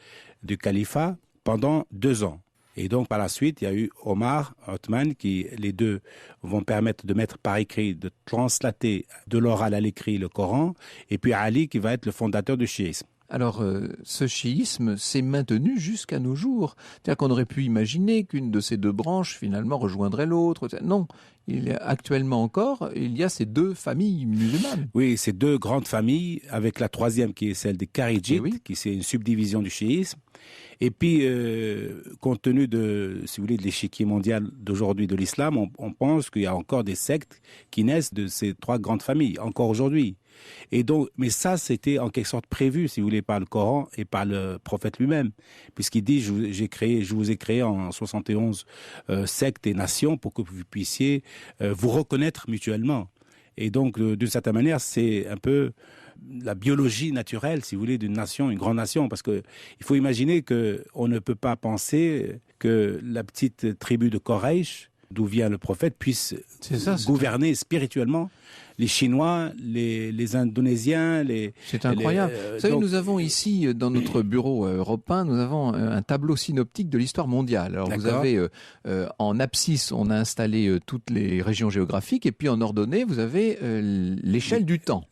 du califat pendant 2 ans. Et donc par la suite, il y a eu Omar, Othman, qui les deux vont permettre de mettre par écrit, de translater de l'oral à l'écrit le Coran, et puis Ali qui va être le fondateur du chiisme. Alors, ce chiisme s'est maintenu jusqu'à nos jours. C'est-à-dire qu'on aurait pu imaginer qu'une de ces deux branches, finalement, rejoindrait l'autre. Non, actuellement encore, il y a ces deux familles musulmanes. Oui, ces deux grandes familles, avec la troisième qui est celle des Kharidjites, qui c'est une subdivision du chiisme. Et puis, compte tenu de, si vous voulez, de l'échiquier mondial d'aujourd'hui de l'islam, on pense qu'il y a encore des sectes qui naissent de ces 3 grandes familles, encore aujourd'hui. Et donc, mais ça, c'était en quelque sorte prévu, si vous voulez, par le Coran et par le prophète lui-même, puisqu'il dit, je vous ai créé en 71 sectes et nations pour que vous puissiez vous reconnaître mutuellement. Et donc, d'une certaine manière, c'est un peu la biologie naturelle, si vous voulez, d'une nation, une grande nation, parce que il faut imaginer que on ne peut pas penser que la petite tribu de Quraysh, d'où vient le prophète, puisse gouverner spirituellement les Chinois, les Indonésiens, C'est incroyable. Vous savez, nous avons ici, dans notre bureau européen, nous avons un tableau synoptique de l'histoire mondiale. Alors, vous avez, en abscisse, on a installé toutes les régions géographiques, et puis en ordonnée, vous avez l'échelle du temps.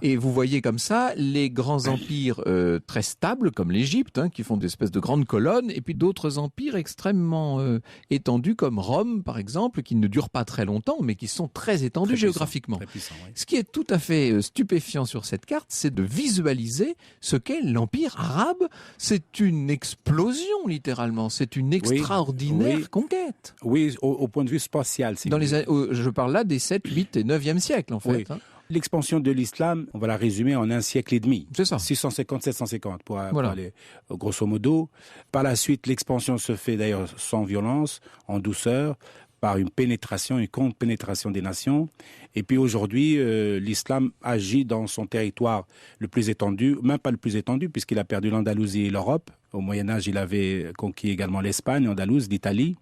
Et vous voyez comme ça les grands empires très stables, comme l'Égypte, qui font des espèces de grandes colonnes, et puis d'autres empires extrêmement étendus, comme Rome, par exemple, qui ne durent pas très longtemps, mais qui sont très étendus géographiquement. Très puissant, oui. Ce qui est tout à fait stupéfiant sur cette carte, c'est de visualiser ce qu'est l'Empire arabe. C'est une explosion, littéralement. C'est une extraordinaire conquête. Oui, au point de vue spatial. Je parle là des 7, 8 et 9e siècle, en fait. Oui. L'expansion de l'islam, on va la résumer en 1 siècle et demi. C'est ça. 650-750 pour aller grosso modo. Par la suite, l'expansion se fait d'ailleurs sans violence, en douceur, par une contre-pénétration des nations. Et puis aujourd'hui, l'islam agit dans son territoire le plus étendu, même pas le plus étendu, puisqu'il a perdu l'Andalousie et l'Europe. Au Moyen-Âge, il avait conquis également l'Espagne, l'Andalouse, l'Italie.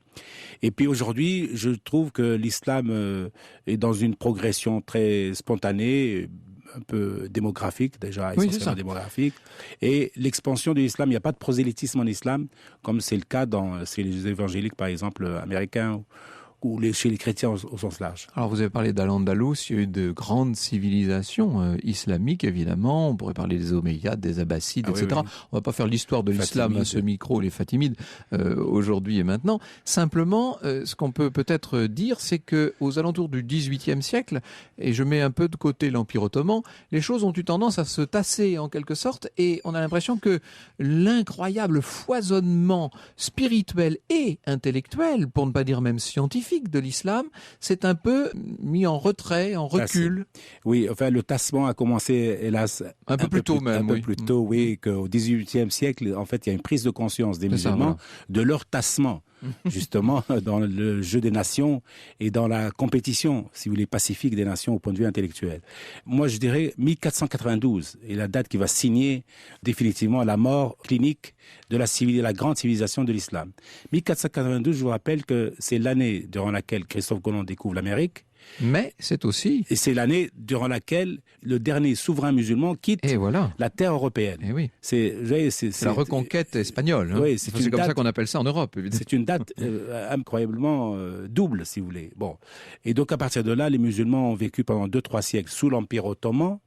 Et puis aujourd'hui, je trouve que l'islam est dans une progression très spontanée, un peu démographique déjà, essentiellement démographique. Et l'expansion de l'islam, il n'y a pas de prosélytisme en islam, comme c'est le cas chez les évangéliques, par exemple, américains, ou chez les chrétiens au sens large. Alors vous avez parlé d'Al-Andalus, il y a eu de grandes civilisations islamiques évidemment, on pourrait parler des Omeyyades, des Abbassides, etc. Oui. On va pas faire l'histoire de l'islam à ce micro, les Fatimides, aujourd'hui et maintenant. Simplement, ce qu'on peut peut-être dire, c'est que aux alentours du XVIIIe siècle, et je mets un peu de côté l'Empire ottoman, les choses ont eu tendance à se tasser en quelque sorte, et on a l'impression que l'incroyable foisonnement spirituel et intellectuel, pour ne pas dire même scientifique, de l'islam, c'est un peu mis en retrait, en recul. Oui, enfin le tassement a commencé, hélas, un peu plus tôt, qu'au XVIIIe siècle. En fait, il y a une prise de conscience des musulmans de leur tassement, justement, dans le jeu des nations et dans la compétition, si vous voulez, pacifique des nations au point de vue intellectuel. Moi, je dirais 1492 est la date qui va signer définitivement la mort clinique de la grande civilisation de l'islam. 1492, je vous rappelle que c'est l'année durant laquelle Christophe Colomb découvre l'Amérique, Mais c'est aussi... Et c'est l'année durant laquelle le dernier souverain musulman quitte la terre européenne. Et oui. C'est la reconquête espagnole. Hein. Oui, c'est comme ça qu'on appelle ça en Europe, évidemment. C'est une date incroyablement double, si vous voulez. Bon. Et donc, à partir de là, les musulmans ont vécu pendant 2-3 siècles sous l'Empire ottoman.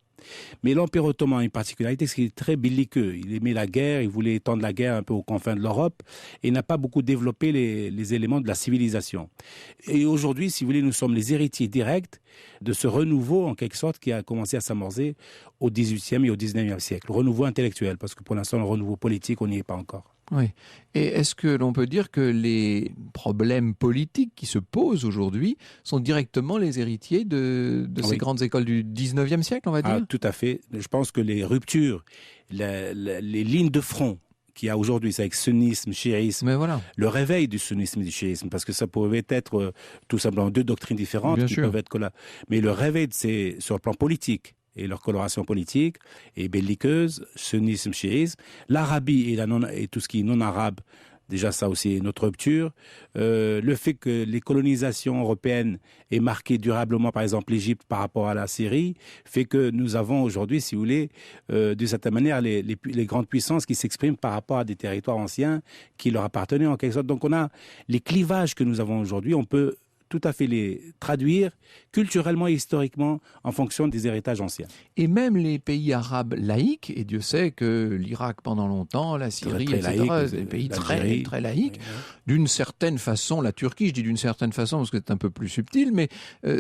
Mais l'Empire ottoman a une particularité, c'est qu'il est très belliqueux. Il aimait la guerre, il voulait étendre la guerre un peu aux confins de l'Europe et n'a pas beaucoup développé les éléments de la civilisation. Et aujourd'hui, si vous voulez, nous sommes les héritiers directs de ce renouveau, en quelque sorte, qui a commencé à s'amorcer au XVIIIe et au XIXe siècle. Le renouveau intellectuel, parce que pour l'instant, le renouveau politique, on n'y est pas encore. Oui. Et est-ce que l'on peut dire que les problèmes politiques qui se posent aujourd'hui sont directement les héritiers de ces grandes écoles du 19e siècle, on va dire? Tout à fait. Je pense que les ruptures, les lignes de front qu'il y a aujourd'hui, c'est avec sunnisme, chiisme, le réveil du sunnisme et du chiisme, parce que ça pouvait être tout simplement deux doctrines différentes peuvent être mais le réveil sur le plan politique, et leur coloration politique est belliqueuse, sunnisme, chiisme, l'Arabie et tout ce qui est non-arabe, déjà ça aussi est notre rupture, le fait que les colonisations européennes aient marqué durablement par exemple l'Égypte par rapport à la Syrie, fait que nous avons aujourd'hui, si vous voulez, d'une certaine manière les grandes puissances qui s'expriment par rapport à des territoires anciens qui leur appartenaient en quelque sorte. Donc on a les clivages que nous avons aujourd'hui, on peut tout à fait les traduire culturellement et historiquement en fonction des héritages anciens. Et même les pays arabes laïques, et Dieu sait que l'Irak pendant longtemps, la Syrie, etc., des pays très, très laïques, d'une certaine façon, la Turquie, je dis d'une certaine façon parce que c'est un peu plus subtil, mais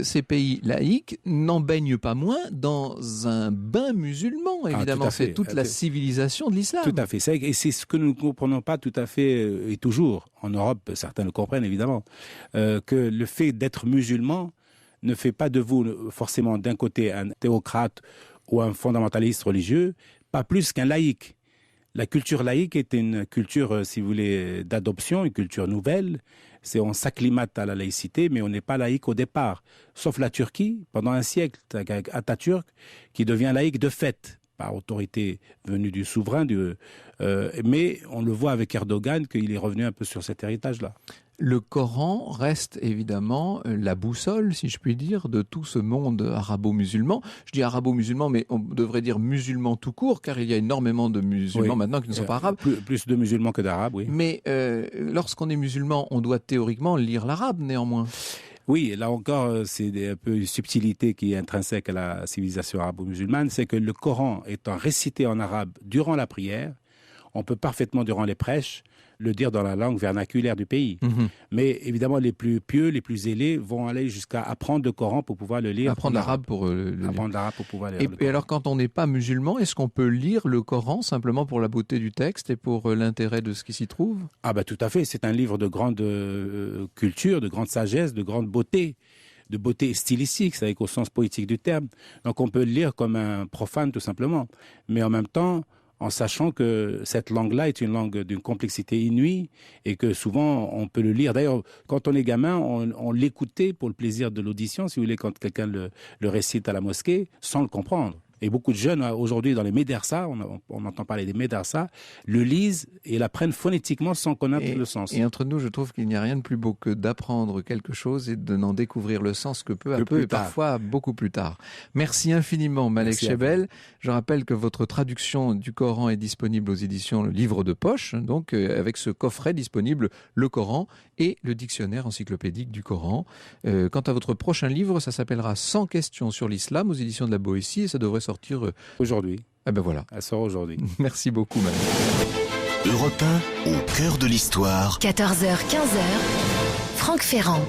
ces pays laïques n'en baignent pas moins dans un bain musulman, évidemment. C'est toute la civilisation de l'islam. Tout à fait. Et c'est ce que nous ne comprenons pas tout à fait, et toujours, en Europe, certains le comprennent évidemment, que le fait d'être musulman ne fait pas de vous forcément d'un côté un théocrate ou un fondamentaliste religieux, pas plus qu'un laïc. La culture laïque est une culture, si vous voulez, d'adoption, une culture nouvelle. On s'acclimate à la laïcité, mais on n'est pas laïque au départ. Sauf la Turquie, pendant un siècle, avec Atatürk, qui devient laïque de fait, par autorité venue du souverain. Mais on le voit avec Erdogan, qu'il est revenu un peu sur cet héritage-là. Le Coran reste évidemment la boussole, si je puis dire, de tout ce monde arabo-musulman. Je dis arabo-musulman, mais on devrait dire musulman tout court, car il y a énormément de musulmans maintenant qui ne sont pas arabes. Plus de musulmans que d'arabes, oui. Mais lorsqu'on est musulman, on doit théoriquement lire l'arabe néanmoins. Oui, là encore, c'est un peu une subtilité qui est intrinsèque à la civilisation arabo-musulmane, c'est que le Coran étant récité en arabe durant la prière, on peut parfaitement, durant les prêches, le dire dans la langue vernaculaire du pays. Mais évidemment, les plus pieux, les plus zélés vont aller jusqu'à apprendre le Coran pour pouvoir le lire. Apprendre l'arabe pour apprendre l'arabe pour pouvoir lire. Et alors, quand on n'est pas musulman, est-ce qu'on peut lire le Coran simplement pour la beauté du texte et pour l'intérêt de ce qui s'y trouve? Ah tout à fait. C'est un livre de grande culture, de grande sagesse, de grande beauté. De beauté stylistique, c'est au sens poétique du terme. Donc on peut le lire comme un profane tout simplement. Mais en même temps, en sachant que cette langue-là est une langue d'une complexité inouïe et que souvent on peut le lire. D'ailleurs, quand on est gamin, on l'écoutait pour le plaisir de l'audition, si vous voulez, quand quelqu'un le récite à la mosquée, sans le comprendre. Et beaucoup de jeunes, aujourd'hui, dans les médersas, on entend parler des médersas, le lisent et l'apprennent phonétiquement sans connaître le sens. Et entre nous, je trouve qu'il n'y a rien de plus beau que d'apprendre quelque chose et de n'en découvrir le sens que peu à peu, et parfois beaucoup plus tard. Merci infiniment, Malek Chebel. Je rappelle que votre traduction du Coran est disponible aux éditions Le Livre de Poche, donc avec ce coffret disponible, le Coran et le dictionnaire encyclopédique du Coran. Quant à votre prochain livre, ça s'appellera 100 questions sur l'islam aux éditions de la Boétie et ça devrait sortir aujourd'hui. Ah ben voilà. Elle sort aujourd'hui. Merci beaucoup, Malek. Europe 1, au cœur de l'histoire. 14h, 15h, Franck Ferrand.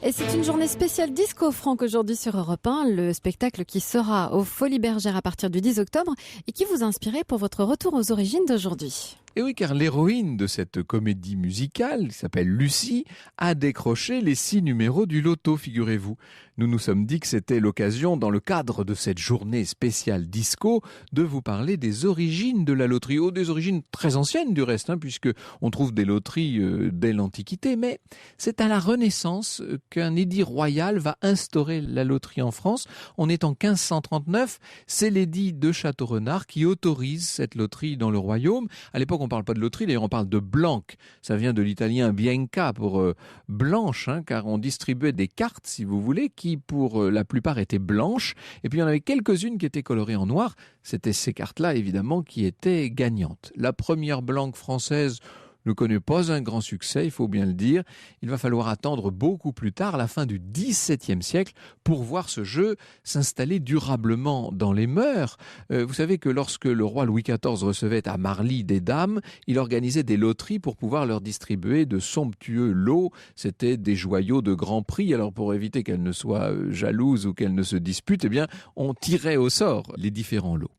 Et c'est une journée spéciale Disco Franck aujourd'hui sur Europe 1, le spectacle qui sera aux Folies Bergères à partir du 10 octobre et qui vous a inspiré pour votre retour aux origines d'aujourd'hui. Et oui, car l'héroïne de cette comédie musicale, qui s'appelle Lucie, a décroché les 6 numéros du loto, figurez-vous. Nous nous sommes dit que c'était l'occasion, dans le cadre de cette journée spéciale disco, de vous parler des origines de la loterie. Des origines très anciennes du reste, puisque on trouve des loteries dès l'Antiquité, mais c'est à la Renaissance qu'un édit royal va instaurer la loterie en France. On est en 1539, c'est l'édit de Château-Renard qui autorise cette loterie dans le royaume. À l'époque, on parle pas de loterie, d'ailleurs on parle de blanque. Ça vient de l'italien bianca pour blanche, car on distribuait des cartes, si vous voulez, qui pour la plupart étaient blanches. Et puis il y en avait quelques-unes qui étaient colorées en noir. C'était ces cartes-là, évidemment, qui étaient gagnantes. La première blanque française ne connaît pas un grand succès, il faut bien le dire. Il va falloir attendre beaucoup plus tard, la fin du XVIIe siècle, pour voir ce jeu s'installer durablement dans les mœurs. Vous savez que lorsque le roi Louis XIV recevait à Marly des dames, il organisait des loteries pour pouvoir leur distribuer de somptueux lots. C'était des joyaux de grand prix. Alors pour éviter qu'elles ne soient jalouses ou qu'elles ne se disputent, eh bien, on tirait au sort les différents lots.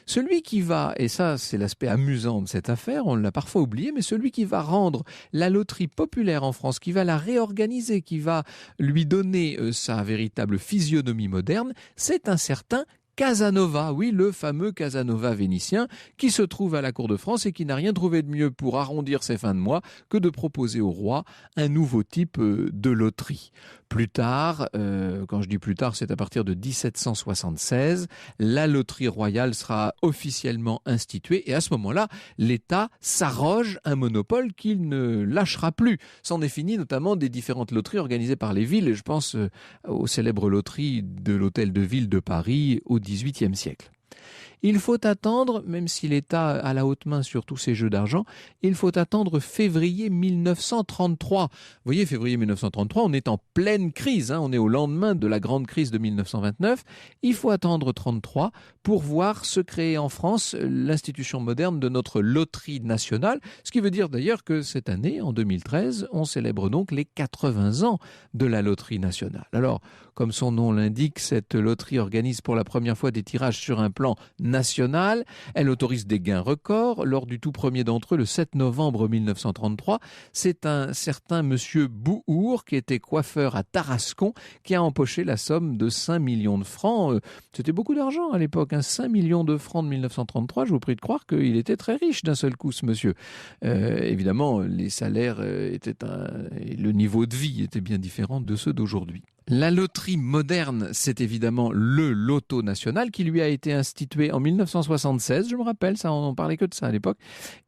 Celui qui va, et ça c'est l'aspect amusant de cette affaire, on l'a parfois oublié, mais celui qui va rendre la loterie populaire en France, qui va la réorganiser, qui va lui donner sa véritable physionomie moderne, c'est un certain Casanova, oui, le fameux Casanova vénitien qui se trouve à la cour de France et qui n'a rien trouvé de mieux pour arrondir ses fins de mois que de proposer au roi un nouveau type de loterie. Plus tard, quand je dis plus tard, c'est à partir de 1776, la loterie royale sera officiellement instituée et à ce moment-là, l'État s'arroge un monopole qu'il ne lâchera plus. C'en est fini notamment des différentes loteries organisées par les villes. Je pense aux célèbres loteries de l'Hôtel de Ville de Paris au XVIIIe siècle. Il faut attendre, même si l'État a la haute main sur tous ces jeux d'argent, il faut attendre février 1933. Vous voyez, février 1933, on est en pleine crise, on est au lendemain de la grande crise de 1929. Il faut attendre 1933 pour voir se créer en France l'institution moderne de notre loterie nationale, ce qui veut dire d'ailleurs que cette année, en 2013, on célèbre donc les 80 ans de la loterie nationale. Alors, comme son nom l'indique, cette loterie organise pour la première fois des tirages sur un plan national. Elle autorise des gains records. Lors du tout premier d'entre eux, le 7 novembre 1933, c'est un certain monsieur Bouhour, qui était coiffeur à Tarascon, qui a empoché la somme de 5 millions de francs. C'était beaucoup d'argent à l'époque, 5 millions de francs de 1933. Je vous prie de croire qu'il était très riche d'un seul coup, ce monsieur. Évidemment, les salaires et le niveau de vie était bien différent de ceux d'aujourd'hui. La loterie moderne, c'est évidemment le loto national qui lui a été institué en 1976, je me rappelle, ça, on parlait que de ça à l'époque.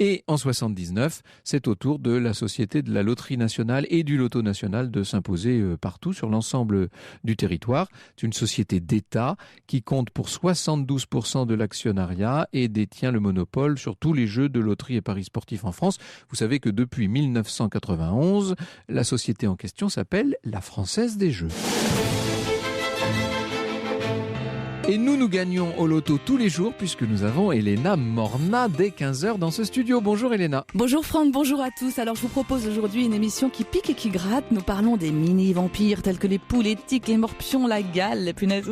Et en 79, c'est au tour de la Société de la loterie nationale et du loto national de s'imposer partout sur l'ensemble du territoire. C'est une société d'État qui compte pour 72% de l'actionnariat et détient le monopole sur tous les jeux de loterie et paris sportifs en France. Vous savez que depuis 1991, la société en question s'appelle la Française des Jeux. Et nous gagnons au loto tous les jours puisque nous avons Elena Morna dès 15h dans ce studio. Bonjour Elena. Bonjour Franck, bonjour à tous. Alors je vous propose aujourd'hui une émission qui pique et qui gratte. Nous parlons des mini-vampires tels que les poules, les tiques, les morpions, la gale, les punaises.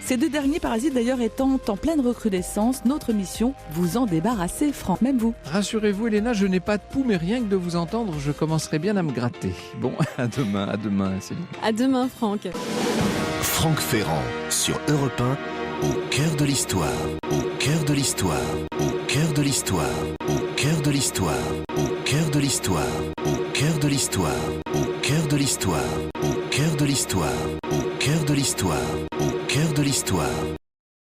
Ces deux derniers parasites d'ailleurs étant en pleine recrudescence, notre mission, vous en débarrasser, Franck, même vous. Rassurez-vous Elena, je n'ai pas de poux mais rien que de vous entendre, je commencerai bien à me gratter. Bon, à demain Céline. À demain Franck. Franck Ferrand sur Europe 1, au cœur de l'histoire, au cœur de l'histoire, au cœur de l'histoire, au cœur de l'histoire, au cœur de l'histoire, au cœur de l'histoire, au cœur de l'histoire, au cœur de l'histoire, au cœur de l'histoire, au cœur de l'histoire.